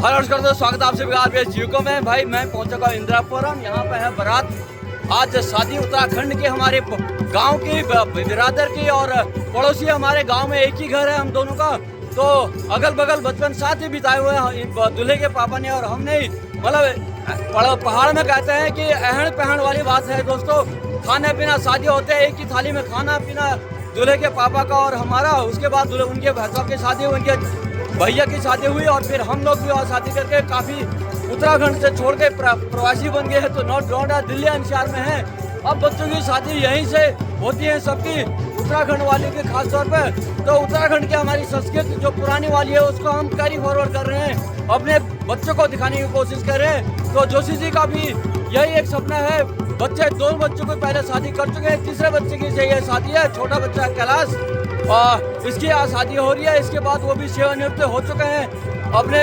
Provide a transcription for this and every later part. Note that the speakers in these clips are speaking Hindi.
हेलो नमस्कार दोस्तों, स्वागत है आपसे बिहार बेस यूको में। भाई मैं पहुंचा हूँ इंदिरापुरम। यहाँ पे है बारात। आज शादी उत्तराखंड के हमारे गांव की बिरादर की और पड़ोसी। हमारे गांव में एक ही घर है हम दोनों का, तो अगल बगल बचपन साथ ही बिताए हुए हैं दूल्हे के पापा ने और हमने। मतलब पहाड़ में कहते हैं कि अहन पहन वाली बात है दोस्तों। खाना पीना शादी होते हैं, एक ही थाली में खाना पीना दूल्हे के पापा का और हमारा। उसके बाद उनके भैंसों की शादी, उनके भैया की शादी हुई और फिर हम लोग भी और शादी करके काफ़ी उत्तराखंड से छोड़ के प्रवासी बन गए हैं, तो नॉर्थ नोएडा दिल्ली एनसीआर में है। अब बच्चों की शादी यहीं से होती है सबकी, उत्तराखंड वाले की खास तौर पे। तो उत्तराखंड की हमारी संस्कृति जो पुरानी वाली है उसको हम कैरी फॉरवर्ड कर रहे हैं, अपने बच्चों को दिखाने की कोशिश कर रहे हैं। तो जोशी जी का भी यही एक सपना है। बच्चे दोनों बच्चों को पहले शादी कर चुके हैं, तीसरे बच्चे की ये शादी है, छोटा बच्चा कैलाश, और इसकी आज शादी हो रही है। इसके बाद वो भी सेवानिवृत्त हो चुके हैं, अपने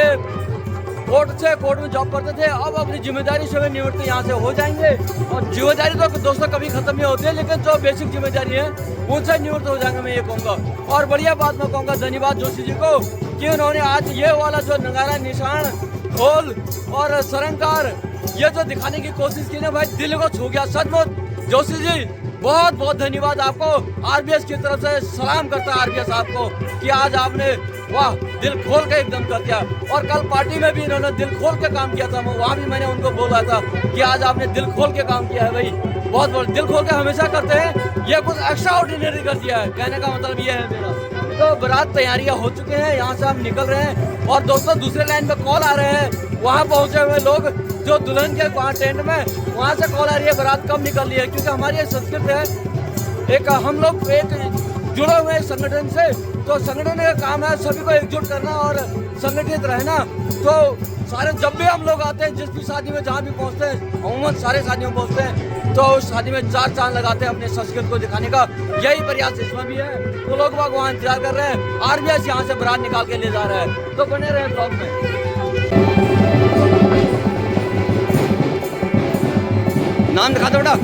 कोर्ट में जॉब करते थे, अब अपनी जिम्मेदारी से निवृत्त यहाँ से हो जाएंगे। और जिम्मेदारी तो दोस्तों कभी खत्म नहीं होती है, लेकिन जो बेसिक जिम्मेदारी है उनसे निवृत्त हो जाएंगे, मैं ये कहूँगा। और बढ़िया बात मैं कहूँगा, धन्यवाद जोशी जी को कि उन्होंने आज ये वाला जो नगारा, निशान, ढोल और सरंकार ये जो दिखाने की कोशिश की ना भाई, दिल को छू गया सचमुच। जोशी जी बहुत बहुत धन्यवाद आपको। आरबीएस की तरफ से सलाम करता है आरबीएस आपको कि आज आपने वाह दिल खोल के एकदम कर दिया। और कल पार्टी में भी इन्होंने दिल खोल के काम किया था, वहाँ भी मैंने उनको बोला था कि आज आपने दिल खोल के काम किया है भाई। बहुत बहुत दिल खोल के हमेशा करते हैं, ये कुछ एक्स्ट्रा ऑर्डिनरी कर दिया है, कहने का मतलब ये है मेरा। तो बारात तैयारियां हो चुके हैं, यहाँ से हम निकल रहे हैं। और दोस्तों दूसरे लाइन पे कॉल आ रहे हैं, वहाँ पहुँचे हुए लोग जो दुल्हन के वहाँ टेंट में, वहाँ से कॉल आ रही है बारात कब निकल रही है। क्योंकि हमारी ये संस्कृति है, एक हम लोग एक जुड़े हुए हैं संगठन से, तो संगठन का काम है सभी को एकजुट करना और संगठित रहना। तो सारे जब भी हम लोग आते हैं, जिस भी शादी में जहाँ भी पहुँचते हैं, अमूमन सारे शादियों में पहुँचते हैं, तो उस शादी में चार चांद लगाते हैं अपने संस्कृति को दिखाने का। यही प्रयास इसमें भी है। तो लोग बाग वहाँ इंतजार कर रहे हैं, आरबीएस यहाँ से बारात निकाल के ले जा रहा है। तो बने रहे ब्लॉग में। नाम दिखा दो बेटा।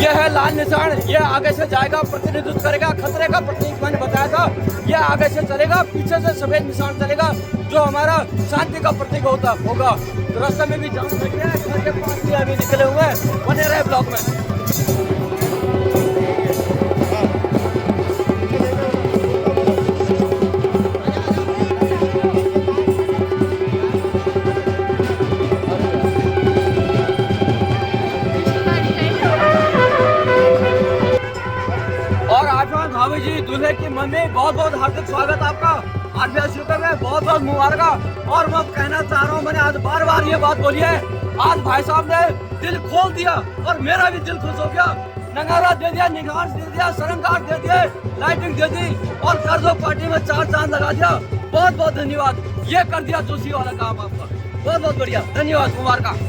ये है लाल निशान, ये आगे से जाएगा, प्रतिनिधित्व करेगा खतरे का प्रतीक, मैंने बताया था। ये आगे से चलेगा, पीछे से सफेद निशान चलेगा जो हमारा शांति का प्रतीक होगा। तो रास्ते में भी जाम लग गया है, घर के पास भी अभी निकले हुए हैं। बने रहे ब्लॉक में। भाभी जी, दूल्हे की मम्मी, बहुत बहुत हार्दिक स्वागत आपका आरबीएस यूके में, बहुत बहुत मुबारक। और मैं कहना चाह रहा हूँ, मैंने आज बार बार ये बात बोली है, आज भाई साहब ने दिल खोल दिया और मेरा भी दिल खुश हो गया। नगारा दे दिया, निगार दे दिया, सरंकार दे दिए, लाइटिंग दे दी और कर्जो पार्टी में चार चांद लगा दिया। बहुत बहुत धन्यवाद, ये कर दिया जोशी वाला काम आपका, बहुत बहुत बढ़िया, धन्यवाद, मुबारक।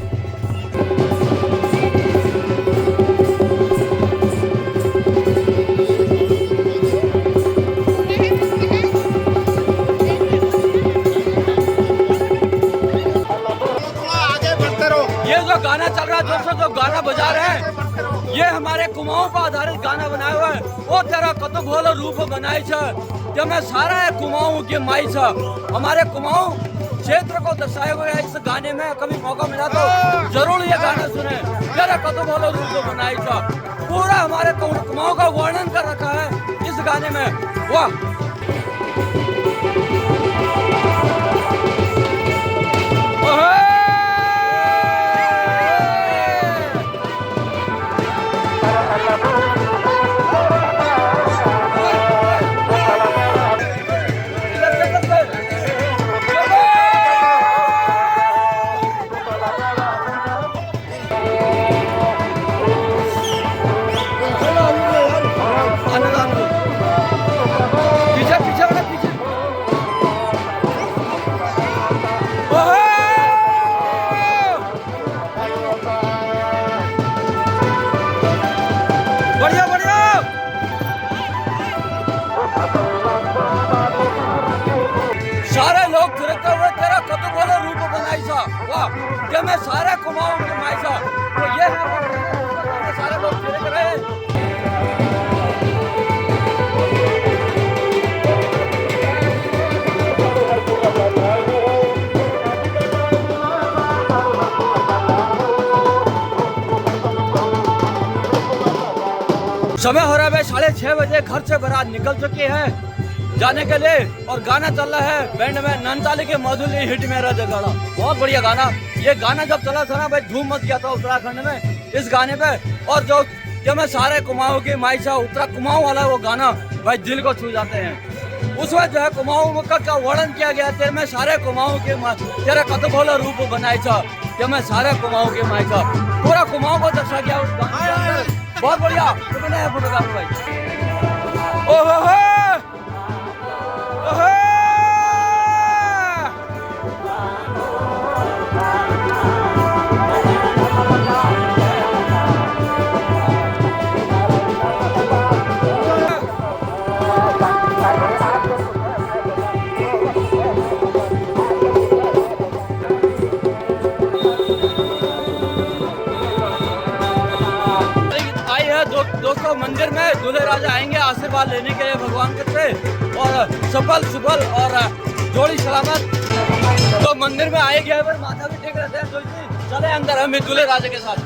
गाना चल रहा है दोस्तों, जो गाना बजा रहे हैं ये हमारे कुमाऊं पर आधारित गाना बनाया हुआ है। वो तेरा कतो भोलो रूप बनाई छ, जब मैं सारा है कुमाऊं के माई छ। हमारे कुमाऊं क्षेत्र को दर्शाए हुए है इस गाने में। कभी मौका मिला तो जरूर ये गाना सुने, तेरा कतो भोलो रूप बनाई छ। पूरा हमारे कुमाऊं का वर्णन कर रखा है इस गाने में। वाह, सारे लोग फिरते हुए तेरा कतो बोलो रूप बनाई सा। वाह, कि मैं सारे कुमाऊं के माई सा। तो ये है सारे लोग फिर रहे। समय हो रहा है 6:30 बजे। घर से बारात निकल चुकी है जाने के लिए और गाना चल रहा है बैंड में नंताली के मधुली हिट मेरा जगाड़ा। बहुत बढ़िया गाना। ये गाना जब चला था ना भाई धूम मच गया था उत्तराखंड में इस गाने पे। और जो मैं सारे कुमाऊं की माई सा उत्तरा कुमाऊं वाला वो गाना भाई दिल को छू जाते हैं। उसमें जो है कुमाऊं का वर्णन किया गया तेरे में सारे कुमाऊं के तेरे कतभोला रूप बनाए था कि मैं सारे कुमाऊं के माई था। पूरा कुमाऊं को दर्शा गया उस गाने के अंदर। बहुत बढ़िया फोटोग्राफर भाई। ओहो दोस्तों मंदिर में दूल्हे राजा आएंगे आशीर्वाद लेने के लिए भगवान के से और सफल सुफल और जोड़ी सलामत। तो मंदिर में आए गए पर माथा भी टेक रहते हैं। तो चले अंदर हम दूल्हे राजा के साथ।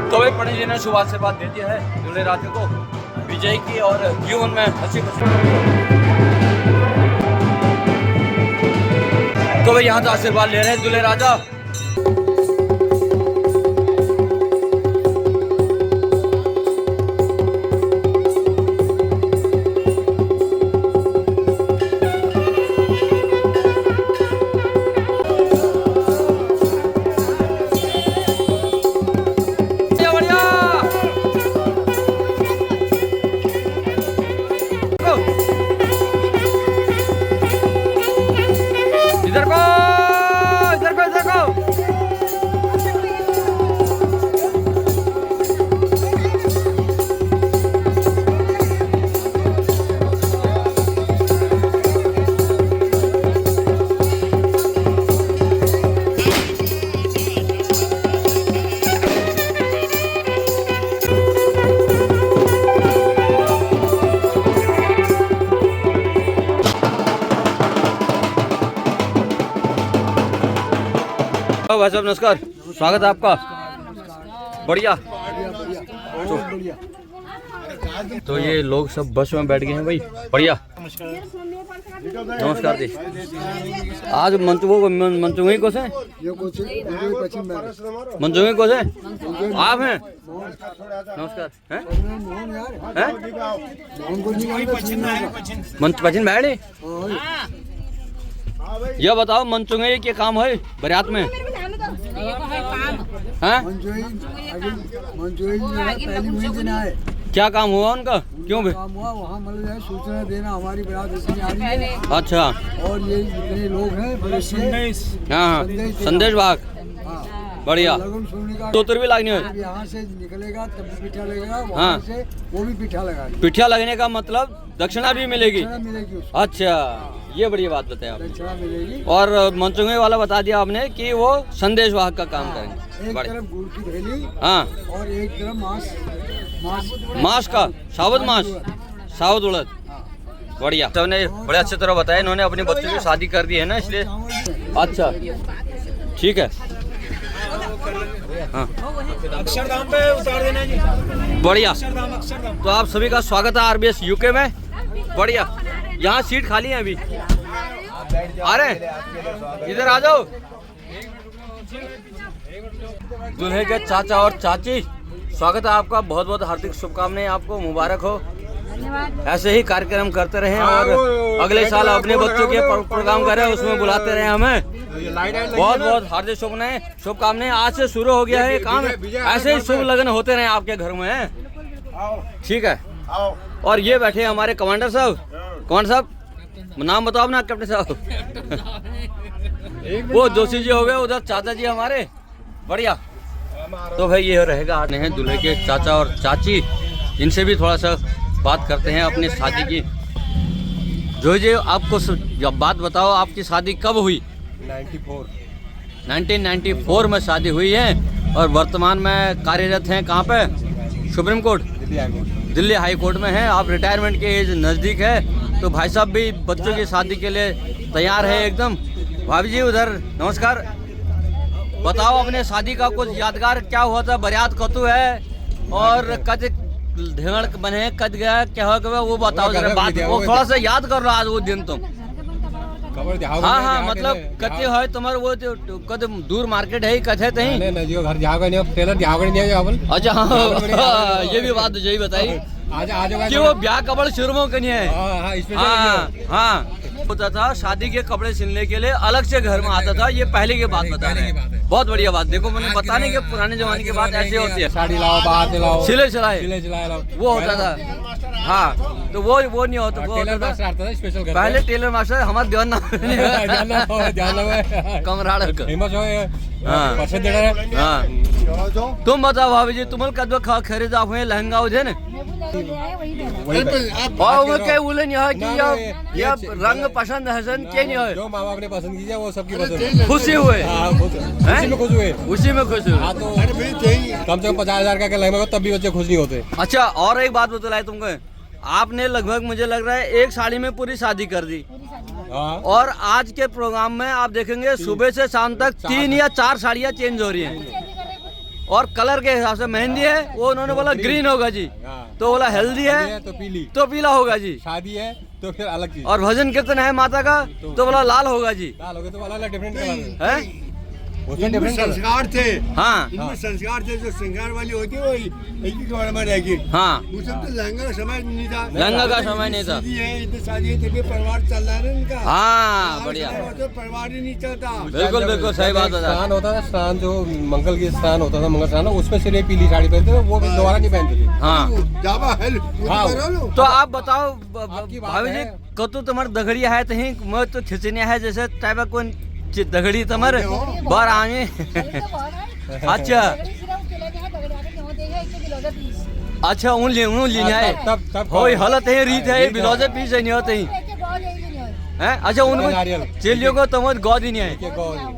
तो भाई पंडित जी ने शुभ आशीर्वाद दे दिया है दूल्हे राजा को विजय की और जीवन में हंसी खुशी। तो भाई यहाँ से आशीर्वाद ले रहे हैं दूल्हे राजा। इधर को भाई साहब नमस्कार, स्वागत है आपका। बढ़िया। तो ये लोग सब बस में बैठ गए हैं भाई। बढ़िया। नमस्कार जी। आज मंचुंगी को से मंचुंगी को से आप हैं। नमस्कार। पश्चिम बैठे। यह बताओ मंचुंगी के काम है बारात में? क्या काम हुआ उनका? क्यों भी? काम हुआ वहाँ मतलब सूचना देना हमारी बारात इसमें आ रही है। अच्छा। और ये जितने लोग हैं बड़े हाँ संदेश भाग। बढ़िया। तोतर भी लगनी है। यहाँ से निकलेगा तब भी पिठा लगेगा, वहाँ से वो भी पिठा लगाएगा। पिठा लगने का मतलब दक्षिणा भी मिलेगी? अच्छा, ये बढ़िया बात बताया आपने। दक्षिणा मिलेगी। और मंचुंगी वाला बता दिया आपने कि वो संदेश वाहक का काम करेंगे। एक तरफ गुड़ की थैली और एक तरफ मांस का साबुत मांस, साबुत उड़द। बढ़िया। सबने बड़े अच्छे तरह बताया। इन्होंने अपने बच्चों की शादी कर दी है ना इसलिए। अच्छा ठीक है। हाँ अक्षरधाम पे उतार देना जी। बढ़िया। तो आप सभी का स्वागत है RBS UK में। बढ़िया। यहाँ सीट खाली है अभी। आ रहे इधर आ जाओ। दूल्हे के चाचा और चाची स्वागत है आपका। बहुत बहुत हार्दिक शुभकामनाएं, आपको मुबारक हो। ऐसे ही कार्यक्रम करते रहें और अगले साल अपने बच्चों के प्रोग्राम करें उसमें बुलाते रहें हमें। बहुत बहुत हार्दिक शुभकामनाएं। आज से शुरू हो गया है काम। ऐसे ही शुभ लगन होते रहे आपके घर में। ठीक है। और ये बैठे हमारे कमांडर साहब। कमांडर साहब नाम बताओ ना कैप्टन साहब। वो जोशी जी हो गए, उधर चाचा जी हमारे। बढ़िया। तो भाई ये रहेगा आने हैं दूल्हे के चाचा और चाची। इनसे भी थोड़ा सा बात करते हैं अपनी शादी की। जो जी आपको जब बात बताओ, आपकी शादी कब हुई? 1994 में शादी हुई है और वर्तमान में कार्यरत हैं कहाँ पे? Supreme court, Delhi high court में है। आप रिटायरमेंट के एज नज़दीक है तो भाई साहब भी बच्चों की शादी के लिए तैयार है एकदम। भाभी जी उधर नमस्कार, बताओ अपने शादी का कुछ यादगार क्या हुआ था? बारात कतु है और कद ढेड़ बने कद गया क्या हुआ वो बताओ जरा बात, वो थोड़ा सा याद कर लो आज वो दिन तुम। हाँ हाँ मतलब कते है तुम्हारे वो कद दूर मार्केट है कथे तही घर जाओगे नहीं टेलर जाओगे नहीं जाओगे। अच्छा हाँ ये भी बात यही बताई कि वो ब्याह कपड़े शुरू करनी है। हाँ हाँ होता था शादी के कपड़े सिलने के लिए अलग से घर में आता था, ये पहले की बात बता रहे हैं। बहुत बढ़िया बात, देखो मैंने बताने के पुराने जमाने की बात ऐसे होती है, साड़ी लाओ बाहर से लाओ सिले सिलाए वो होता था। हाँ तो वो नहीं होता, वो होता था स्पेशल पहले टेलर मास्टर हमारे ध्यान कमराड़ हाँ। तुम बताओ भाभी जी तुम्हें कद खरीदा हुए लहंगा उधे न और वो क्या बोले नहीं है कि ये रंग पसंद हसन के नहीं है, जो माँ बाप ने पसंद किया वो सबकी पसंद। खुशी हुए उसी में खुश हुए, उसी में खुश हुए। हाँ तो कम से कम 50,000 का लहंगा हो तब भी बच्चे खुश नहीं होते। अच्छा और एक बात बतलाए तुमको, आपने लगभग मुझे लग रहा है एक साड़ी में पूरी शादी कर दी। और आज के प्रोग्राम में आप देखेंगे सुबह से शाम तक 3 या 4 साड़ियाँ चेंज हो रही हैं और कलर के हिसाब से। मेहंदी है वो उन्होंने बोला ग्रीन होगा जी, तो बोला हेल्दी है तो पीला होगा जी, शादी है तो फिर अलग चीज, और भजन कीर्तन है माता का तो बोला लाल होगा जी। लाल होगा तो अलग डिफरेंट कलर है उसमें डिफरेंट संस्कार थे। हाँ इनमें संस्कार थे, जो श्रृंगार वाली होती है वो एक ही कमरे में रहेगी। हाँ वो सब तो लहंगा का समय नहीं था, लहंगा का समय नहीं था। शादी है इतनी शादी है तभी परिवार चल रहा है इनका। हाँ बढ़िया, तो परिवार ही नहीं चलता। बिल्कुल बिल्कुल सही बात है। स्नान होता था, स्नान जो मंगल की स्नान होता था, मंगल स्नान उसमें सिर्फ पीली साड़ी पहनते थे, वो दोबारा नहीं पहनते थे। हाँ जावा हेल तो आप बताओ भाभी जी कतु तुम्हारे दगड़िया है तही मैं तो खिंचनिया है जैसे टाइप को दगड़ी तुम्हारे बार आगे। अच्छा अच्छा उन लेना है तब हो हालत है रीत है बिलौजे पीस नहीं होते ही हैं। अच्छा उनको चिल्लियों को तुम गौ दी नहीं है।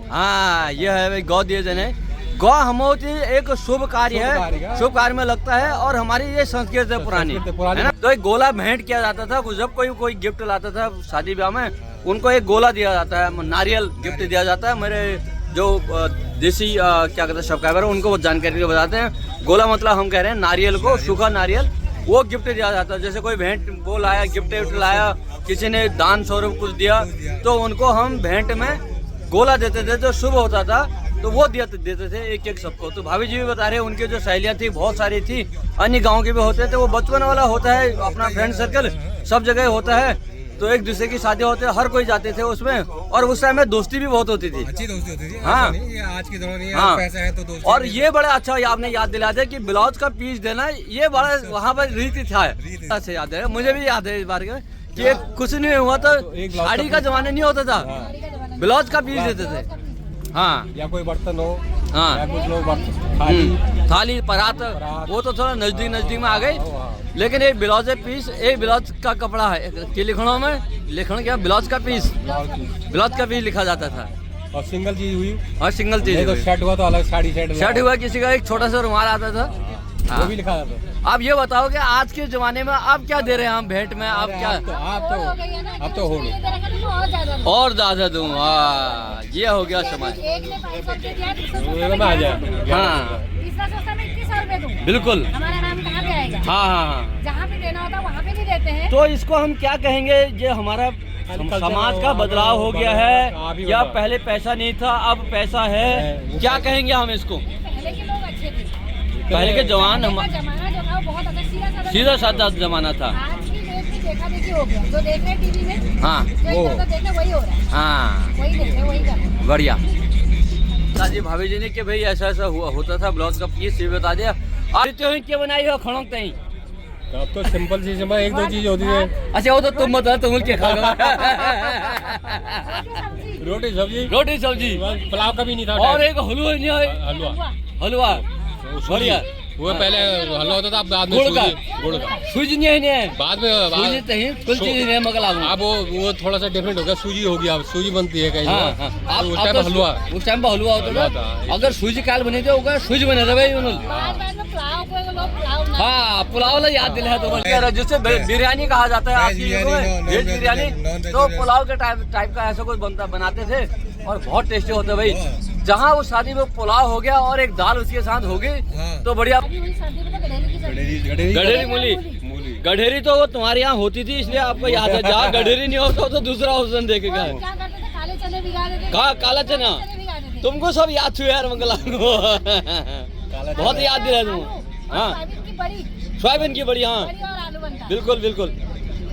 हाँ ये है भाई गौ दिए जने। गौ हमारी एक शुभ कार्य है, शुभ कार्य में लगता है और हमारी ये संस्कृति है पुरानी है ना। तो एक गोला भेंट किया जाता था, जब कोई गिफ्ट लाता था शादी ब्याह में उनको एक गोला दिया जाता है, नारियल गिफ्ट दिया जाता है। मेरे जो देसी क्या कहते हैं सब्सक्राइबर है उनको वो जानकारी को बताते हैं। गोला मतलब हम कह रहे हैं नारियल को, सूखा नारियल वो गिफ्ट दिया जाता है। जैसे कोई भेंट वो लाया, गिफ्ट लाया, किसी ने दान स्वरूप कुछ दिया तो उनको हम भेंट में गोला देते थे जो शुभ होता था, तो वो देते थे एक सबको। तो भाभी जी भी बता रहे हैं उनकी जो सहेलियां थी बहुत सारी थी, अन्य गाँव के भी होते थे। वो बचपन वाला होता है अपना फ्रेंड सर्कल सब जगह होता है, तो एक दूसरे की शादी होते हर कोई जाते थे उसमें, और उस टाइम में दोस्ती भी बहुत होती थी, अच्छी दोस्ती होती थी। हाँ आज की दौर में हाँ पैसा है तो दोस्ती। और ये बड़ा अच्छा आपने याद दिला दिया कि ब्लाउज का पीस देना, ये बड़ा वहाँ पर रीति था। अच्छा याद है, मुझे भी याद है इस बार कि कुछ नहीं हुआ तो साड़ी का जमाना नहीं होता था, ब्लाउज का पीस देते थे। हाँ या कोई बर्तन हो, हाँ या कुछ लोग थाली परात वो तो थोड़ा नजदीक में आ गई, लेकिन एक ब्लाउज पीस, एक ब्लाउज का कपड़ा है कि लिखनों में लिखना क्या ब्लाउज का पीस लिखा जाता था। और सिंगल चीज हुई, और सिंगल चीज तो शर्ट हुआ तो अलग साड़ी शर्ट हुआ, किसी का एक छोटा सा रुमाल आता था, वो भी लिखा जाता। आप ये बताओ कि आज के जमाने में आप क्या दे रहे हैं हम भेंट में? आप क्या अब तो हो और ज्यादा दूं? ये हो गया समय। हाँ बिल्कुल, हमारा नाम कहाँ पे आएगा? हाँ जहाँ पे देना होता वहाँ पे नहीं देते हैं। तो इसको हम क्या कहेंगे, ये हमारा समाज का बदलाव हो गया है या पहले पैसा नहीं था अब पैसा है, क्या कहेंगे हम इसको? पहले के लोग अच्छे थे, पहले के जवान जमाना जो था वो बहुत सीधा साधा जमाना था। आज की डेट में देखा देखी हो गया, जो देख रहे टीवी में, हाँ जो देख रहे वही हो रहा है, हाँ वही देख रहे वही कर रहे हैं। बढ़िया। जी भाभी जी ने कि भाई ऐसा ऐसा हुआ होता था, ब्लाउज का पीस ये बता दिया। और तो क्या बनाई हो खड़ों तई? अब तो सिंपल चीज है, एक दो चीज होती है। अच्छा वो तो तुम बता, तुम क्या खाओगे? रोटी सब्जी, रोटी सब्जी, पुलाव का भी नहीं था। और एक हलवा नहीं है? हलवा बढ़िया। वो पहले हलवा होता था, अब बाद में गुड़ का। सूजी नहीं है बाद में, सूजी नहीं, कुछ चीज नहीं मगला। अब वो थोड़ा सा डिफरेंट हो गया, सूजी होगी, अब सूजी बनती है कहीं। उस टाइम हलवा, उस टाइम हलवा होता था। अगर सूजी काल बनी थी सूजी बने थे भाई। बाद में पुलाव को लोग पुलाव हाँ पुलाव वाला याद दिलाया तो बोल जिससे बिरयानी कहा जाता है आपकी वेज बिरयानी तो पुलाव के टाइप का ऐसा कुछ बनाते थे और बहुत टेस्टी होता है भाई। जहाँ वो शादी में पुलाव हो गया और एक दाल उसके साथ होगी तो बढ़िया। गडेरी मूली गडेरी तो वो तुम्हारे यहाँ होती थी इसलिए आपको याद है। जहाँ गडेरी नहीं होता तो दूसरा ऑप्शन देखेगा। कहा काला चना तुमको सब याद हुआ यार मंगला को बहुत याद दिलाया तुम। हाँ सोयाबीन की बड़ी हाँ बिल्कुल बिल्कुल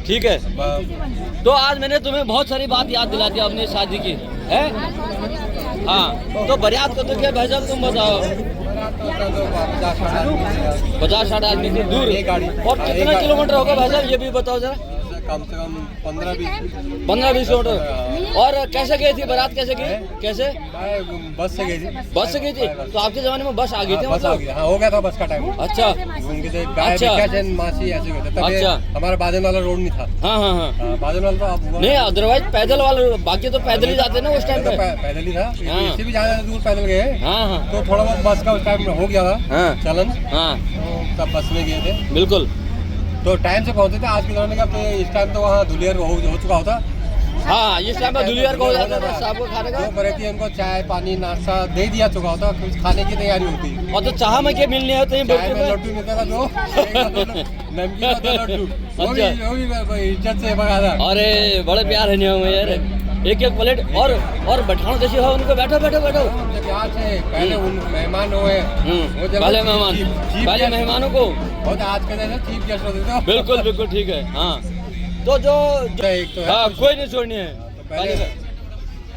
ठीक है। तो आज मैंने तुम्हें बहुत सारी बात याद दिला दी अपनी शादी की है। हाँ तो बरियात को तो क्या भाईजान तुम बताओ 50-60 आदमी थी दूर और कितना किलोमीटर होगा भाईजान ये भी बताओ जरा। कम से कम 15-20 किलोमीटर। और कैसे गई थी बारात कैसे गई कैसे बस से गई थी। बस से गई थी तो आपके जमाने में बस आ गई थी मतलब हाँ हो गया था बस का टाइम। अच्छा अच्छा मासी ऐसे होते तब अच्छा हमारा बादल वाला रोड नहीं था। हाँ हाँ हाँ बादल वाला तो अब नहीं अदरवाइज पैदल वाले बाकी तो पैदल ही जाते ना उस टाइम पे पैदल ही था। इससे भी ज्यादा दूर पैदल गए। हाँ हाँ तो थोड़ा बहुत बस का उस टाइम हो गया था हाँ चलन। हाँ तो तब बस में गए थे बिल्कुल तो टाइम से पहुंचे थे। आज के जमाने का इस टाइम तो वहाँ धुलियर हो चुका होता। हाँ इस टाइम पे धुलियर को हो जाता था सबको खाने का। जो बराती उनको चाय पानी नाश्ता दे दिया चुका होता कुछ खाने की तैयारी होती। और तो चाह में क्या मिलने होते हैं चाय में लड्डू मिलता था जो नमकीन होता लड्डू वो भी इज्जत से भगा था। अरे बड़े प्यार है नियम यार एक एक प्लेट और बैठाओ जैसे हो उनको बैठो बैठो बैठो। यहाँ से पहले उन मेहमान हुए पहले मेहमानों को और आज के दिन चीफ गेस्ट होते थे। बिल्कुल बिल्कुल ठीक है। हाँ तो जो एक तो हाँ कोई नहीं छोड़नी है।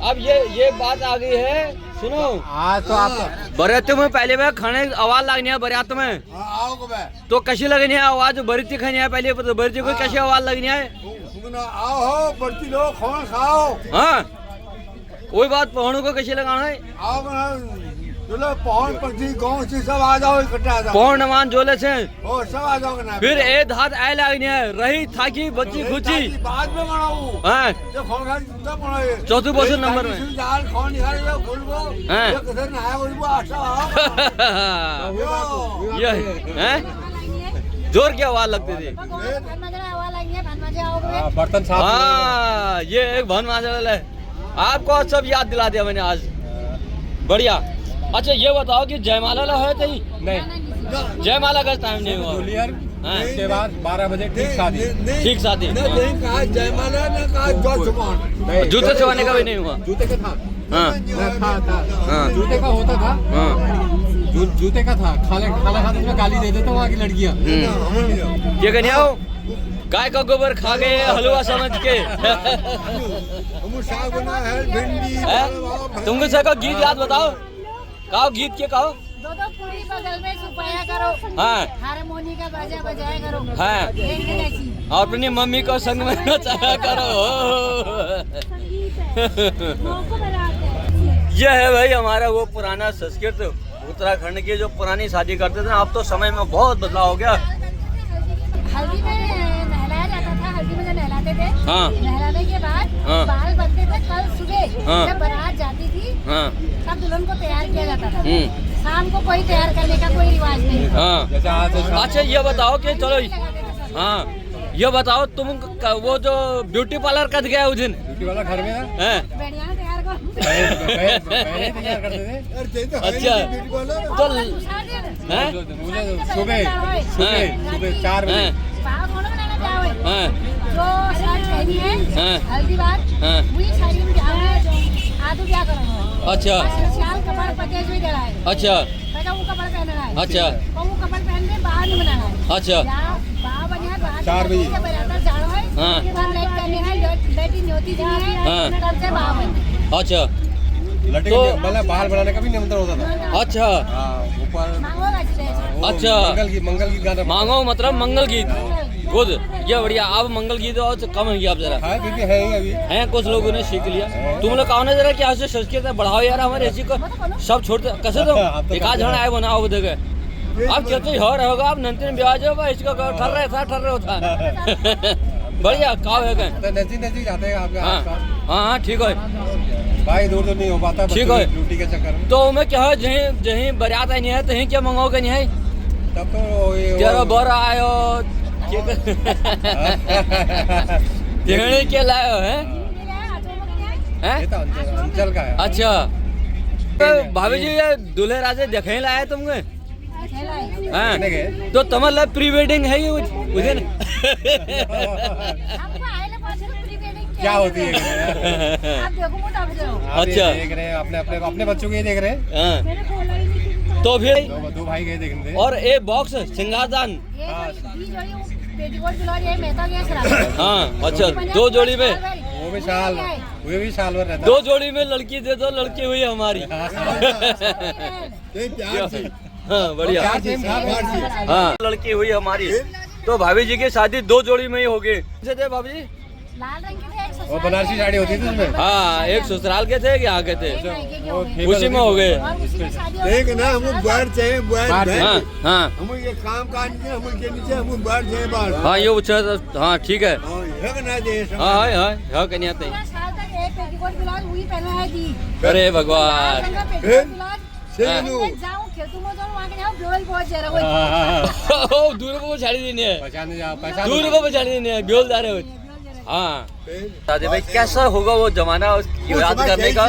अब ये बात आ गई है सुनो आज तो आप बरात में पहले में खाने आवाज लगनी है बरात में तो कैसी लगनी है आवाज बरीती खानी है पहले बरीती को कैसी आवाज लगनी है आओ हो बर्ती लो खाओ। हाँ कोई बात पहुँचों को कैसे लगाना है आओ चलो पहुँच पति गाँव से सब आ जाओ इकट्ठा पौन नमान जोले से और सब आ जाओ ना फिर ए धात आए लगनी है रही थाकी बच्ची खुची बाद में बनाऊ हाँ जो खान खा तब बनाए चौथी पोजीशन नंबर में दाल खान निकाल दो बोलबो हाँ। ये किधर नहाया बोलबो अच्छा आओ ये हैं जोर की आवाज लगती थी। बर्तन साफ। हाँ ये एक भन माजल है आपको सब याद दिला दिया मैंने आज बढ़िया। अच्छा ये बताओ कि जयमाला है तो नहीं जयमाला का टाइम नहीं हुआ धुलियर के बाद 12 बजे ठीक शादी। ठीक शादी नहीं कहा जयमाला न कहा जौचमान जूते सिवाने का भी नहीं हुआ। जूते का था हाँ था जूते का होता था। हाँ जूते का था खाना खाते उसमें गाली दे देते वहाँ की लड़कियाँ। ये कहनी आओ गाय का गोबर खा गए हलवा समझ के साग बना है भिंडी तुमको सर का गीत याद बताओ कहो गीत के कहो दो पूरी बगल में छुपाया करो हाँ हारमोनी का बाजा बजाया करो हाँ और अपनी मम्मी को संग में नचाया करो। यह है भाई हमारा वो पुराना संस्कृत उत्तराखंड की जो पुरानी शादी करते थे। अब तो समय में बहुत बदलाव हो गया। हल्दी में नहलाया जाता था हल्दी में जब नहलाते थे हाँ नहलाने के बाद हाँ। बाल बनते थे कल सुबह हाँ। जब बारात जाती थी हाँ तब दुल्हन को तैयार किया जाता था। शाम को कोई तैयार करने का कोई रिवाज नहीं। हाँ अच्छा ये बताओ कि चलो हाँ ये बताओ तुम वो जो ब्यूटी पार्लर कद गया उस दिन ब्यूटी वाला घर में हैं? बढ़िया तैयार करो तैयार करते थे। अच्छा तो हैं? सुबह 4 बजे हाँ जो शर्ट पहनी है हाँ। हल्दी बात हाँ। वही साड़ी में आदू क्या करो अच्छा शाल कपड़ा पते हुए देना है। अच्छा पहले वो कपड़ा पहनना है। अच्छा और वो कपड़ा पहन के बाहर नहीं बनाना है। अच्छा 4 बजे हाँ अच्छा लड़के तो मतलब बाल बनाने का भी निमंत्रण होता था। अच्छा ऊपर अच्छा मंगल की गाना मांगो मतलब मंगल गीत खुद ये बढ़िया। अब मंगल गीत और कम है आप जरा है फिर भी है ही अभी हैं कुछ लोगों ने सीख लिया। तुम लोग कहो ना जरा क्या से संस्कृत बढ़ाओ यार हमारे ऐसी को सब छोड़ते कैसे तुम एक आध जन आए बनाओ देखे अब कहते हो रहोगा आप नंतिन ब्याज हो इसको ठर रहे होता बढ़िया काव है तो नजदीक जाते हैं आपके आसपास। हाँ ठीक है भाई दूर तो नहीं हो पाता ठीक है ड्यूटी के चक्कर में। तो मैं क्या है जहीं जहीं बारात आई नहीं है तहीं क्या मंगाओगे नहीं है तब तो ये जरा बर आयो देहणे के लायो है हैं? ये तो अंचल का है। अच्छा तो भाभी जी ये दूल्हे राजे देखे लाए तुमने हाँ देखने गए। तो तुम्हारा प्री वेडिंग है ये मुझे क्या होती है अच्छा। देख रहे हैं अपने बच्चों के ही देख रहे हैं। हाँ तो फिर दो भाई गए देखने। और एक बॉक्स सिंगारदान हाँ अच्छा दो जोड़ी में वो भी साल भर रहता दो जोड़ी में लड़की दे दो लड़की हुई हमारी हाँ बढ़िया हाँ लड़की हुई हमारी। तो भाभी जी की शादी दो जोड़ी में ही होगी थे भाभी जी लाल रंग के थे, एक वो ससुराल बनारसी के साड़ी होती थी थे, उसमें। हाँ एक ससुराल के थे कि यहाँ के थे एक मायके के हो गए। उसी में हो गए और उसी में शादी हो देख गई। ना हम बाहर चाहिए बाहर बाहर हाँ हाँ हम ये काम काज नहीं हम के नीचे हम बाहर चाहिए बाहर हाँ ये पूछा हाँ ठीक है है ना दे हाँ हाँ कहीं आते पूरा साल तक एक पेटीकोट ब्लाउज वही पहना है दी। अरे लाल भगवान रंग का पेटीकोट ब्लाउज। सेनु मैं जाऊँ खेतों में जाऊँ वहाँ के जाऊँ ब्योल बहुत जरा वो ओ दूर को छाड़ी देनी है पहचान दूर को छाड़ी देनी है ब्योल दारे हो हाँ दादी भाई कैसा होगा वो जमाना याद करने का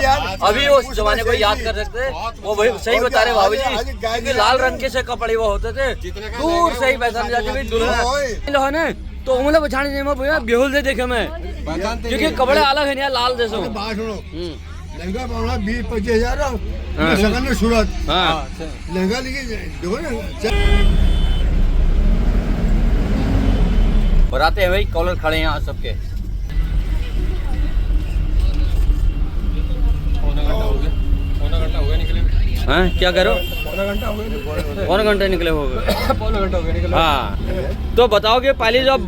अभी उस जमाने को याद कर सकते हैं वो भाई सही बता रहे भाभी जी क्योंकि लाल रंग के से कपड़े वो होते थे दूर से ही पहचान जाती भाई दुल्हन है तो उंगली बछाने में भैया बेहुल से देखे मैं क्योंकि कपड़े अलग है नहीं लाल जैसे बात सुनो लहंगा पाना 20-25 हजार सगन सूरत हाँ लहंगा लेके देखो ना बताते हैं भाई कॉलर खड़े हैं यहाँ सबके पौना घंटा हो गया निकले। हाँ क्या करो पौना घंटा हो गया। कौन घंटे निकले हो गए पौना घंटा हो गया निकले। हाँ तो बताओगे पहली जब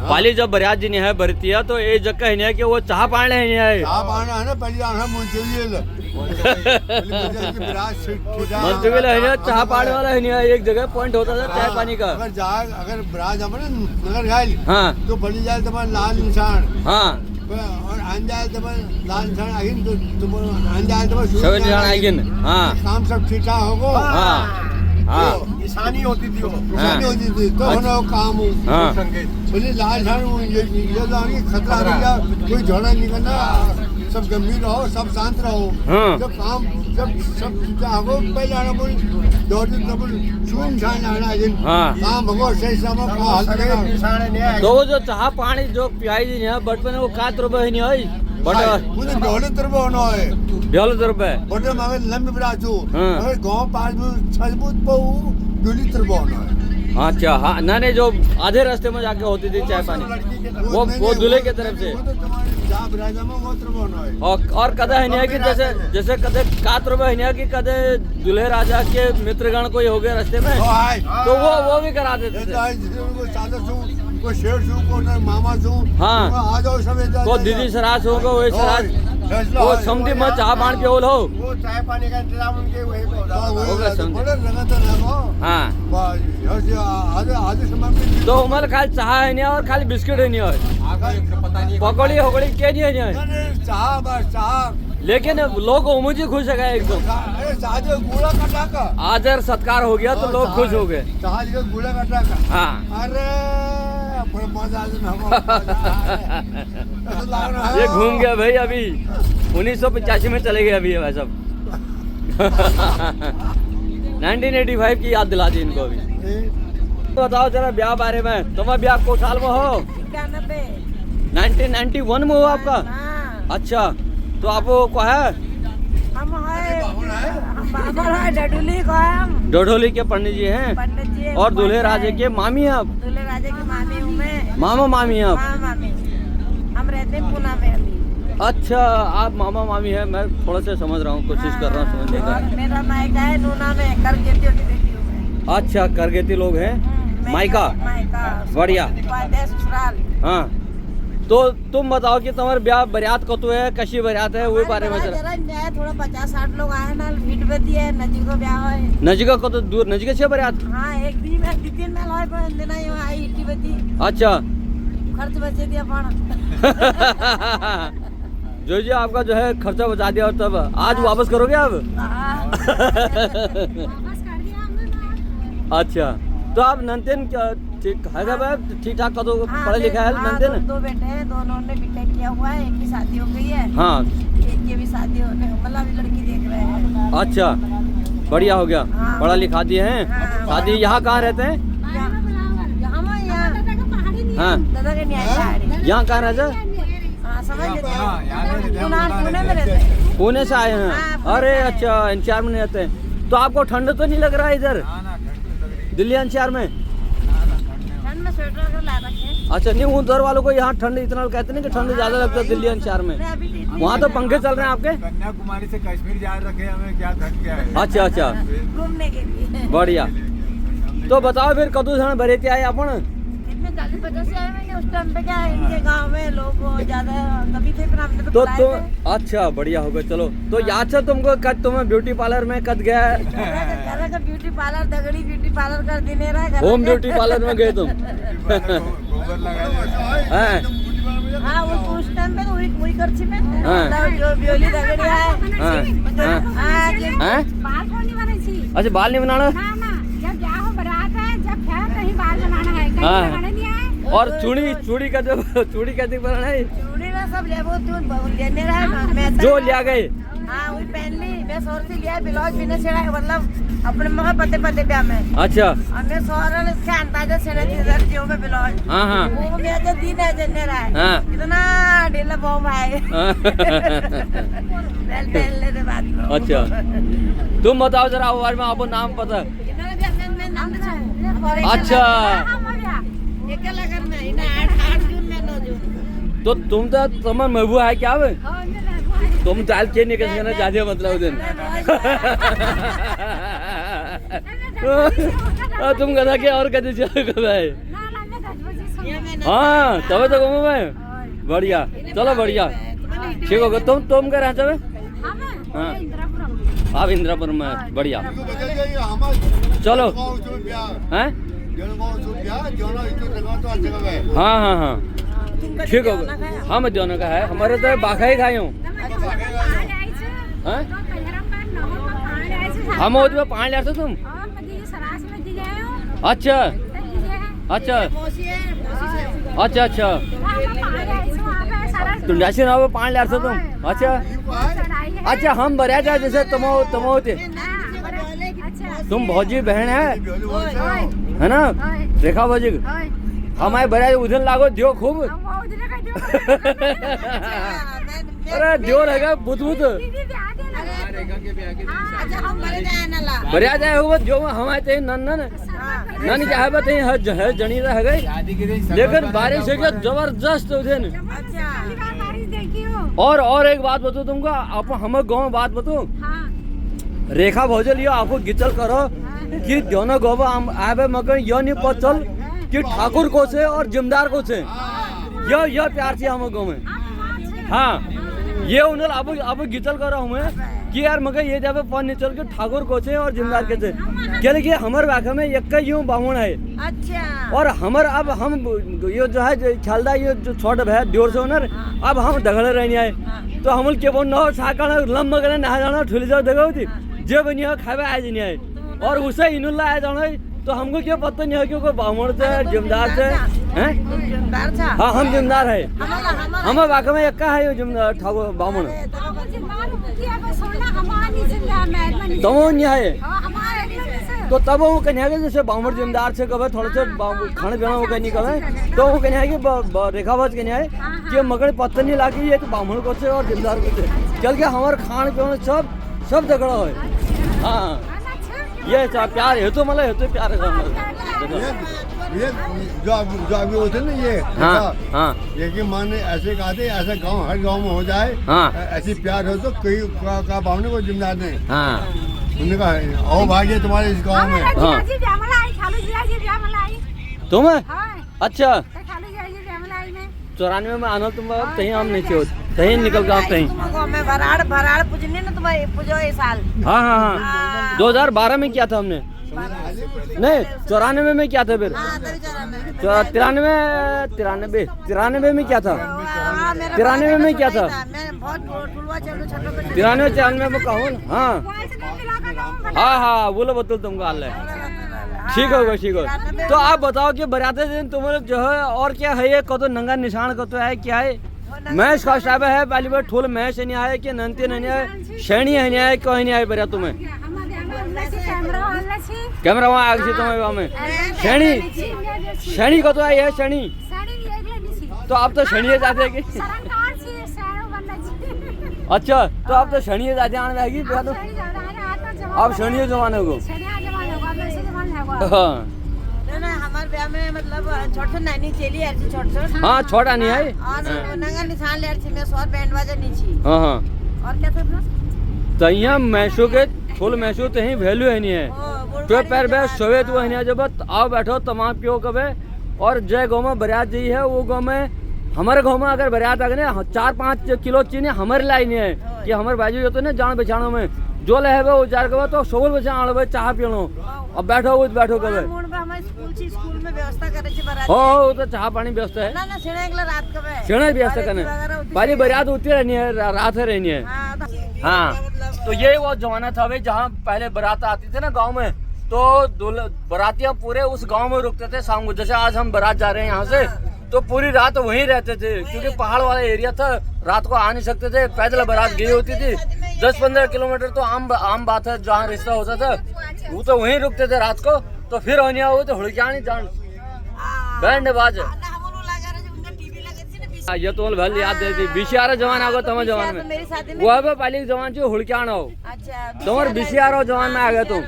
पहली जब बरियात जी ने है बरतिया तो ये जगह है नहीं कि वो चाह पाने है नहीं है आप आना है ना पहले आना मुंशियल मंसूबे है नहीं चाह पाने वाला है नहीं है एक जगह पॉइंट होता था चाय पानी का अगर जाए अगर बरात जाए ना नगर घायल हाँ तो बड़ी जाए तुम्हारा लाल निशान हाँ और आन जाए तुम्हारा लाल निशान आगे तो तुम आन जाए तुम्हारा सब निशान आएगी हाँ काम सब ठीक ठाक होगा हाँ हाँ निशानी होती थी वो निशानी होती थी तो होना वो काम हो हाँ बोले लाल निशान ये जाएंगे खतरा नहीं जा कोई झगड़ा नहीं करना सब गंभीर रहो सब शांत रहो हाँ। जब काम जब सब ठीक हो पहले आना बोल दो दिन तब सुन निशान आना दिन हाँ। काम भगो सही समय का हल करे तो वो जो चाह पानी जो पियाई जी है बट में वो कात रुपए नहीं है बट मुझे डोले तरफ होना है ब्याल रुपए बटे मगर लंबे बराजू हाँ। मगर गांव पास में छजबूत पाऊ डोली तरफ होना है अच्छा हाँ ना नहीं जो आधे रास्ते में जाके होती थी चाय पानी वो दूल्हे की तरफ से वो तो तुम्हारे जहाँ बराजा में वो तरफ होना है और कदा है नहीं कि जैसे कदे कात रुपए है नहीं कि कदे दूल्हे राजा के मित्रगण कोई हो गए रास्ते में तो वो भी करा देते थे को शेर छू को मामा छू हाँ। आ जाओ सब तो दीदी सराज होगा वही सराज वो समझी मैं चाह पान के ओल हो वो चाय पानी का इंतजाम उनके वही होगा समझे। बड़े लगातार लगो हाँ आधे आधे समय में तो उमर खाली चाह है नहीं और खाली बिस्किट है नहीं और पता नहीं पकौड़ी होकड़ी के नहीं है नहीं चाह बस चाह लेकिन लोग मुझे खुश है एकदम अरे साजे गुड़ा कटा का आदर सत्कार हो गया तो लोग खुश हो गए चाह लिया गुड़ा कटा का हाँ अरे बड़ा मजा आ ये घूम गया भाई अभी 1985 में चले गए अभी भाई सब 1985 की याद दिला दी इनको अभी तो बताओ जरा ब्याह बारे में तुम्हारा ब्याह को साल में हो 1991 में हो आपका अच्छा तो आपको को है हम है डडुली को है हम डोढोली के पंडित जी हैं पंडित जी और दूल्हे राजे के मामी हैं आप दूल्हे राजे की मामी हूँ मैं मामा मामी हैं आप हाँ मामी हम रहते हैं पूना में अभी अच्छा आप मामा मामी है मैं थोड़ा सा समझ रहा हूँ कोशिश कर रहा हूँ समझने का और मेरा मायका है नूना में कर के बेटी हूँ मैं अच्छा करगेती लोग हैं मायका मायका बढ़िया वादे ससुराल हाँ तो तुम बताओ कि तुम्हारे ब्याह बरियात कतो है कशी बरियात है वो बारे में जरा जरा न्याय थोड़ा 50-60 लोग आए ना भीट बदी है नजीक को ब्याह है नजीका कतो दूर नजीक छे बरियात हाँ एक दिन में 2-3 मेल होय पर देना यो आई इटी बदी अच्छा खर्च बचे दिया पण जो जी आपका जो है खर्चा बचा दिया और तब आज वापस करोगे आप हाँ वापस कर दिया हमने ना। अच्छा तो आप नंदन ठीक है ठीक ठाक कदों पढ़ा लिखा है नंदन? दो बेटे हैं, दोनों ने बीटेक किया हुआ है, एक की शादी हो गई है, हाँ एक की भी शादी होने, मतलब अभी लड़की देख रहे हैं। अच्छा बढ़िया हो गया, हाँ। पढ़ा लिखा दिए हैं। हाँ। शादी यहाँ कहाँ रहते हैं? यहाँ दादा का पहाड़ी नहीं हाँ दादा के न्याय पहाड़ी। यहाँ कहाँ रहते हैं? हाँ समझ लेते हैं, पुणे में रहते हैं। पुणे से आए हैं? हाँ, पुणे अरे से आए अच्छा एनसीआर में रहते हैं, तो आपको ठंड तो नहीं लग रहा है इधर दिल्ली एनसीआर में? ठंड में स्वेटर ला रखे हैं। अच्छा नहीं उधर वालों को यहाँ ठंड इतना कहते नहीं कि ठंड ज्यादा लगता है दिल्ली एनसीआर में, मैं अभी वहाँ तो पंखे चल रहे हैं आपके? कन्याकुमारी से कश्मीर जा रखे हमें, क्या थक गया है। अच्छा अच्छा घूमने के लिए। बढ़िया। तो बताओ फिर कदू जन भरे थे आए अपन? इतने 40-50 से आए हैं, उस टाइम पे क्या है, इनके गांव में लोग ज्यादा तभी थे, फिर हमने तो तो बुलाए थे। अच्छा बढ़िया हो गया। चलो तो याद से तुमको कद तुम्हें ब्यूटी पार्लर में कद गया है? घर का ब्यूटी पार्लर, दगड़ी ब्यूटी पार्लर कर देने रहा है। होम ब्यूटी पार्लर में गए तुम? गोबर लगाया हैं? हाँ उस टाइम पे तो वही करची में हाँ। मतलब जो ब्योली दगड़िया है। हाँ, हाँ। हाँ, जी। हैं? बाल कौन नहीं बने छी? अच्छा बाल नहीं बनाना? ना ना, जब ब्याह हो बारात है, जब है कहीं बाल बनाना है, कहीं हाँ। लगाने नहीं आए। और चूड़ी का जो चूड़ी कैसे बनाना है? चूड़ी ना सब ले वो तू लेने रहा है, मैं जो लिया गए? हाँ वही पहन ली, मैं सौर से लिया ब्लाउज भी नहीं छेड़ा, मतलब अपने मगर पते पते ब्याह में। अच्छा और मैं सौर ने इसके अंदाजा छेड़ा थी दर्जियों में ब्लाउज। हाँ हाँ वो मैं जो दिन है जन्ने रहा है। हाँ। कितना ढीला बॉम है। पहन लेने बाद में। अच्छा तुम बताओ जरा और में आपको नाम पता? अच्छा एक लगन में इन्हें 8 जून में 9 जून। तो तुम तो तुम्हारा महबूबा है क्या? तुम चाल के नहीं कहना चाहते मतलब दिन तुम कहना क्या और कहते चलो है? हाँ तब तो कहूँ मैं बढ़िया। चलो बढ़िया ठीक होगा। तुम कह रहे थे? हाँ आप इंदिरापुरम में, बढ़िया। चलो हैं? हाँ हाँ हाँ ठीक होगा। हाँ मैं दोनों का है, हमारे तो बाखा ही खाए हूँ। हम उसमें 5 लाख से तुम? अच्छा अच्छा अच्छा अच्छा तुम जैसे ना 5 लाख से तुम? अच्छा अच्छा हम बरिया जाए जैसे तुम होते तुम भौजी बहन है ना रेखा भौजी? हमारे बरिया उधर लागो दियो खूब। अरे दियो रहेगा बुत बरिया जाए हो जो हमारे नन क्या है जनी रह गई, लेकिन बारिश है जबरदस्त उधर। और एक बात बताओ तुमको, आप हमारे गाँव में बात बताओ, रेखा भौजल ये आपको गिचल करो कि दोनों गाँव आए मगर यह नहीं पता चल कि ठाकुर को से और जिम्मेदार को से यह प्यार थी हमारे गाँव में। हाँ ये उन्होंने अब गिचल कर रहा हूँ मैं कि यार मगर ये जब पन नहीं चल के ठाकुर को से और जिम्मेदार के से क्या कि हमारे वाक़े में एक यूँ बाहुण है। अच्छा और हमारे अब हम ये जो है ख्यालदा ये जो छोटे भैया दियोर से होना अब हम दगड़े रहने आए तो हम के बोल न साकना लम्ब करे नहा जाना ठुली जाओ देखो थी जे बनी हो खावे आज नहीं आए और उसे इनुल्ला आया जाना तो हमको क्या पता नहीं है क्योंकि बाहुण से जिम्मेदार से हैं। हाँ हम जिम्मेदार है, हमारे वाक़े में एक का है ये जिम्मेदार ठाकुर बाहुण तुम नहीं है। तो तब वो कन्या के जैसे बाहुण जिम्मेदार से कहे थोड़ा सा खाने पीना वो कहीं कहे तो वो कन्या है कि रेखावत कन्या है कि मगर पता नहीं लागी ये तो बाहुण को से और जिम्मेदार को से चल के हमारे खाने पीना सब झगड़ा है। हाँ ये प्यार है तो मतलब है तो प्यार ये जो अभी होते ना ये हाँ हाँ ये कि माने ऐसे कहते ऐसा गांव हर गांव में हो जाए। हाँ ऐसी प्यार हो तो कई का भावने को जिम्मेदार नहीं। हाँ उन्होंने कहा ओ भाग्य तुम्हारे इस गांव में। हाँ तुम अच्छा 94 में आना तुम कहीं हम नहीं थे कहीं निकल गए कहीं मैं भराड़ पूजने ना तुम्हारे पूजो ये साल। हाँ हाँ हाँ 2012 में किया था हमने नहीं 94 में क्या था फिर 93 में क्या था 93 में क्या था 93 94 में कहूँ। हाँ हाँ हाँ बोलो बतल तुमको हाल है ठीक होगा ठीक होगा। तो आप बताओ कि बराते दिन तुम लोग जो है और क्या है ये कतो नंगा निशान कतो है क्या है मैच का स्टाइल है पहली बार ठोल मैच नहीं आए कि नंती नहीं आए श्रेणी है नहीं आए कहीं नहीं आए बरा तुम्हें कैमरा वहाँ आगे से तुम्हें वहाँ में श्रेणी कतो है श्रेणी तो आप तो शनिए जाते हैं कि अच्छा तो आप तो शनिए जाते आने लगेगी तो आप शनिए जमाने को हाँ ना हमारे ब्याह में मतलब छोट नानी चली यार छोट हाँ छोटा नहीं है और नंगा निशान ले यार मैं सौ बैंड बाजा नीचे हाँ हाँ और क्या था तो यहाँ मैशो के फुल मैशो तो ही वैल्यू है नहीं है तो पैर बे सोवे तो है जब आओ बैठो तमाम पियो कबे और जय गाँव में बरियात जी है वो गाँव में हमारे गाँव में अगर बरियात आगे 4-5 किलो चीनी हमारे लाई नहीं है कि हमारे बाजू जो तो ना जान पहचानो में जो ले है वो जार के तो सोल बचा आने चाह पी लो अब बैठो वो बैठो कबे स्कूल में व्यवस्था करे छे बरात हो तो चाह पानी व्यवस्था है ना सेना एकला रात का है सेना व्यवस्था करने पहली बरियात होती रहनी है रात है रहनी है हाँ तो ये वो जमाना था भाई जहाँ पहले बारात आती थे ना गांव में तो बारातियां पूरे उस गांव में रुकते थे शाम को जैसे आज हम बारात जा रहे हैं यहाँ से तो पूरी रात वहीं रहते थे क्योंकि पहाड़ वाला एरिया था रात को आ नहीं सकते थे पैदल बारात गई होती थी 10-15 किलोमीटर तो आम बात है जहाँ रिश्ता होता था वो तो वहीं रुकते थे रात को तो फिर होने हुए तो हुड़कियानी जान बैंड बाज ये तो भल याद दे दी बीसीआर जवान आगो तुम्हारे जवान में वो है पहले जवान जो हुड़कियान हो तुम्हारे बीसीआर हो जवान में आ गए तुम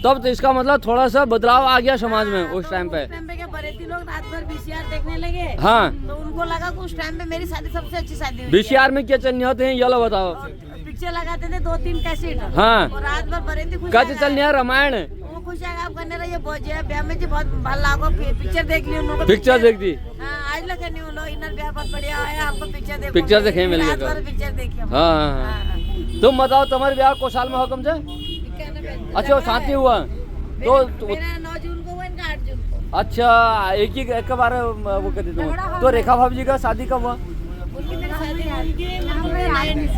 तब तो इसका मतलब थोड़ा सा बदलाव आ गया समाज में उस टाइम पे लोग रात भर बीसीआर देखने लगे हाँ तो उनको लगा कि उस टाइम पे मेरी शादी सबसे अच्छी शादी हुई बीसीआर में क्या चलनी होते हैं ये लो बताओ पिक्चर लगाते थे 2-3 कैसेट हाँ और रात भर भरे थे कैसे चलनी है रामायण वो खुश आप करने रहे बोझे ब्याह में जी बहुत भल लागो पिक्चर देख ली उन लोग पिक्चर देख दी आज लगे नहीं उन लोग इनर ब्याह बहुत बढ़िया है आपको पिक्चर देखो पिक्चर देखे मिल रात भर पिक्चर देखिए हाँ तुम बताओ तुम्हारे ब्याह को साल में हुक्म से अच्छा शादी हुआ तो मेरा 9 जून को हुआ इनका 8 जून को अच्छा एक बार वो कर देते हो तो रेखा भाभी जी का शादी कब हुआ उनकी मेरी शादी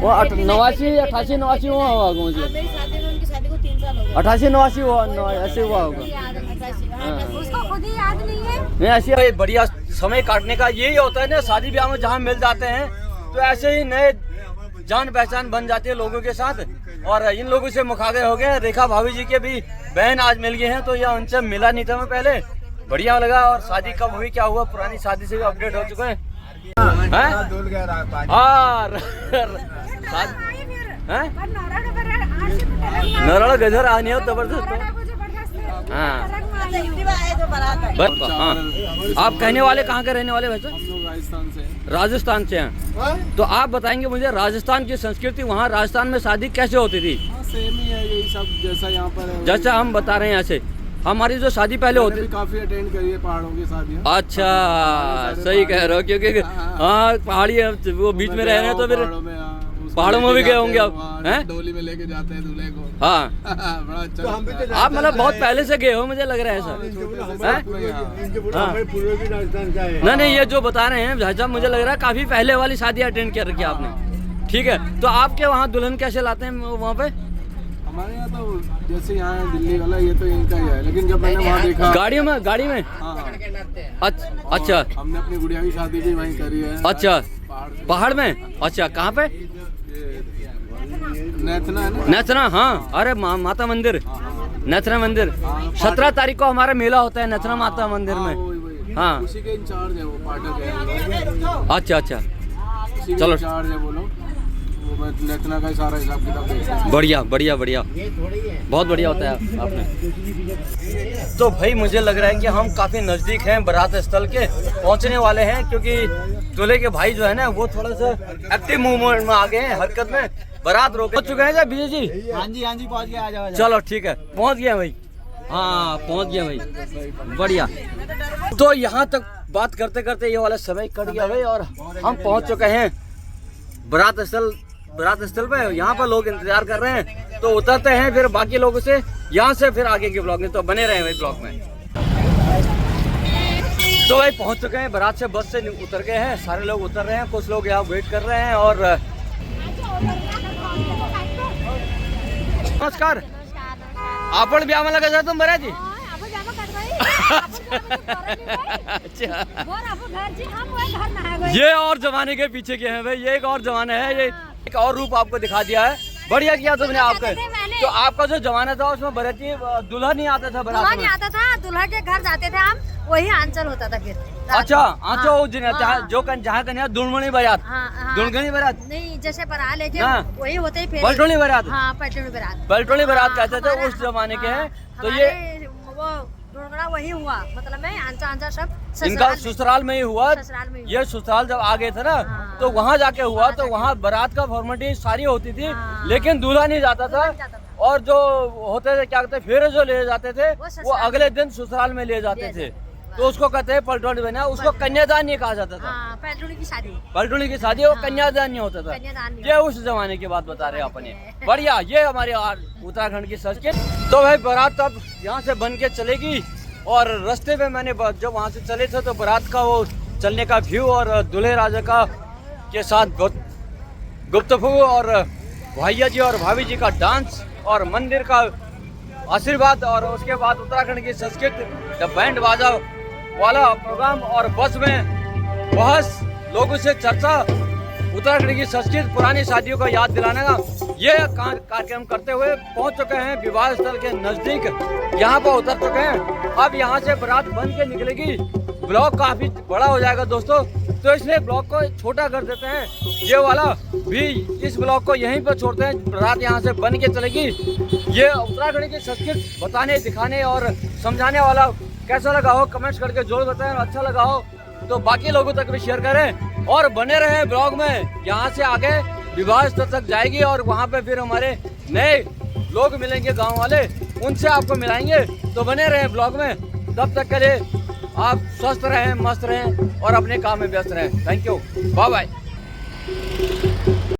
वो 89-88 हुआ होगा मुझे मेरी शादी में उनकी शादी को 3 साल हो गए 88-89 हुआ ऐसे हुआ होगा उसको खुद ही याद नहीं है नहीं ऐसे बढ़िया समय काटने का यही होता है ना शादी ब्याह में जहाँ मिल जाते हैं तो ऐसे ही नए जान पहचान बन जाती है लोगों के साथ और इन लोगों से मुखातिब हो गए रेखा भाभी जी के भी बहन आज मिल गए हैं तो यह उनसे मिला नहीं था मैं पहले बढ़िया लगा और शादी कब हुई क्या हुआ पुरानी शादी से भी अपडेट हो चुके हैं नारळ गजर आनी हो जबरदस्त हाँ आप कहने वाले कहाँ के रहने वाले वैसे राजस्थान से राजस्थान से हैं तो आप बताएंगे मुझे राजस्थान की संस्कृति वहाँ राजस्थान में शादी कैसे होती थी सेम ही है यही सब जैसा यहाँ पर जैसा हम बता रहे हैं ऐसे हमारी जो शादी पहले होती थी काफी अटेंड करी है पहाड़ों की शादी अच्छा सही कह रहे हो क्योंकि हाँ पहाड़ी वो बीच में रह रहे हैं तो फिर पहाड़ों में भी गए होंगे आप हैं डोली में लेके जाते हैं दूल्हे को हाँ बड़ा अच्छा आप मतलब बहुत पहले से गए हो मुझे लग रहा है सर नहीं ये जो बता रहे हैं भाई साहब मुझे लग रहा है काफी पहले वाली शादी अटेंड कर रखी है आपने ठीक है तो आपके वहाँ दुल्हन कैसे लाते हैं वहाँ पे हमारे यहाँ तो जैसे यहाँ दिल्ली वाला ये तो इनका ही है लेकिन जब मैंने वहाँ देखा गाड़ी में हाँ अच्छा हमने अपनी गुड़िया की शादी भी वहीं करी है अच्छा पहाड़ में अच्छा कहाँ पे नेथना है ना नेथना हाँ अरे माता मंदिर नेथना मंदिर 17 तारीख को हमारा मेला होता है नेथना माता मंदिर में हाँ उसी के इंचार्ज है वो पाठक है अच्छा उसी के चलो। इंचार्ज है वो लोग वो नेथना का सारा हिसाब किताब देखते हैं बढ़िया बहुत बढ़िया होता है आपने तो भाई मुझे लग रहा है कि हम काफी नजदीक हैं बारात स्थल के पहुंचने वाले हैं क्योंकि दूल्हे के भाई जो है ना वो थोड़ा सा एक्टिव मूवमेंट में आ गए हैं हरकत में बारात रोक चुके हैं क्या विजय जी हाँ जी पहुँच गया आ जाओ चलो ठीक है पहुंच गया भाई हाँ पहुंच गया भाई बढ़िया तो यहाँ तक बात करते करते ये वाला समय कट गया भाई और हम पहुंच चुके हैं बारात स्थल पे यहाँ पर लोग इंतजार कर रहे हैं तो उतरते हैं फिर बाकी लोगों से यहाँ से फिर आगे के ब्लॉग में तो बने रहे भाई ब्लॉग में तो भाई पहुंच चुके हैं बारात से बस से उतर गए हैं सारे लोग उतर रहे हैं कुछ लोग यहाँ वेट कर रहे हैं और नमस्कार आपण ब्याह लगा जा तुम बराती आपण जामा कट गई अच्छा और आपण घर जी हम वो घर ना है गई ये और जमाने के पीछे के हैं भाई, ये एक और जमाना है, ये एक और रूप आपको दिखा दिया है। बढ़िया किया तुमने आपके, तो आपका जो जमाना था उसमें बराती दूल्हा नहीं आता था दूल्हा बारात नहीं में। आता था, दूल्हा के घर जाते थे हम, वही आंचल होता था फिर। अच्छा आंचो जो जहाँ कन्या दुल्हनी बारात, दुल्हनी बारात नहीं, जैसे बारात लेके हाँ। वही होते ही फिर पलटोली बारात, हाँ पलटोली बारात, पलटोली बारात कहते थे, हमारा- उस जमाने के हैं। तो हमारे ये वो ढोंगड़ा वही हुआ, मतलब मैं आंचा आंचा सब इनका ससुराल में- ससुराल में ही हुआ। ससुराल में ही ये ससुराल जब आ गए थे ना, हाँ। तो वहाँ जाके हुआ, वहाँ तो जाके वहाँ बारात का फॉर्मेलिटी सारी होती थी, हाँ। लेकिन दूल्हा नहीं जाता था। नहीं जाता था। और जो होते थे क्या कहते फेरे जो ले जाते थे वो वो ससुराल अगले दिन ससुराल में ले जाते ले थे, जाते। तो उसको कहते हैं पलटोली बना, उसको कन्यादान नहीं कहा जाता था। हाँ पलटोली की शादी, पलटोली की शादी वो हाँ। कन्यादान नहीं होता था। कन्यादान नहीं ये उस जमाने की बात बता रहे हैं अपने। है। बढ़िया, ये हमारे उत्तराखंड की संस्कृति। तो भाई बारात अब यहाँ से बन के चलेगी, और रास्ते में मैंने जब वहाँ से चले थे तो बारात का वो चलने का व्यू और दूल्हे राजा का के साथ गुफ्तगू और भैया जी और भाभी जी का डांस और मंदिर का आशीर्वाद, और उसके बाद उत्तराखंड की संस्कृति, द बैंड बाजा वाला प्रोग्राम, और बस में बहस, लोगों से चर्चा, उत्तराखंड की संस्कृति, पुरानी शादियों का याद दिलाने का ये कार्यक्रम करते हुए पहुंच चुके हैं विवाह स्थल के नजदीक। यहाँ पर उतर चुके हैं। अब यहाँ से बारात बन के निकलेगी। ब्लॉग काफी बड़ा हो जाएगा दोस्तों, तो इसलिए ब्लॉग को छोटा कर देते हैं। ये वाला भी इस ब्लॉग को यहीं पर छोड़ते हैं। बारात यहाँ से बन के चलेगी। ये उत्तराखंड की संस्कृति बताने, दिखाने और समझाने वाला कैसा लगा हो कमेंट्स करके जरूर बताएं। अच्छा लगा हो तो बाकी लोगों तक भी शेयर करें, और बने रहे ब्लॉग में। यहाँ से आगे विवाह स्थल तक जाएगी, और वहाँ पे फिर हमारे नए लोग मिलेंगे, गांव वाले, उनसे आपको मिलाएंगे। तो बने रहे ब्लॉग में। तब तक के लिए आप स्वस्थ रहें, मस्त रहें और अपने काम में व्यस्त रहें। Thank you, bye bye.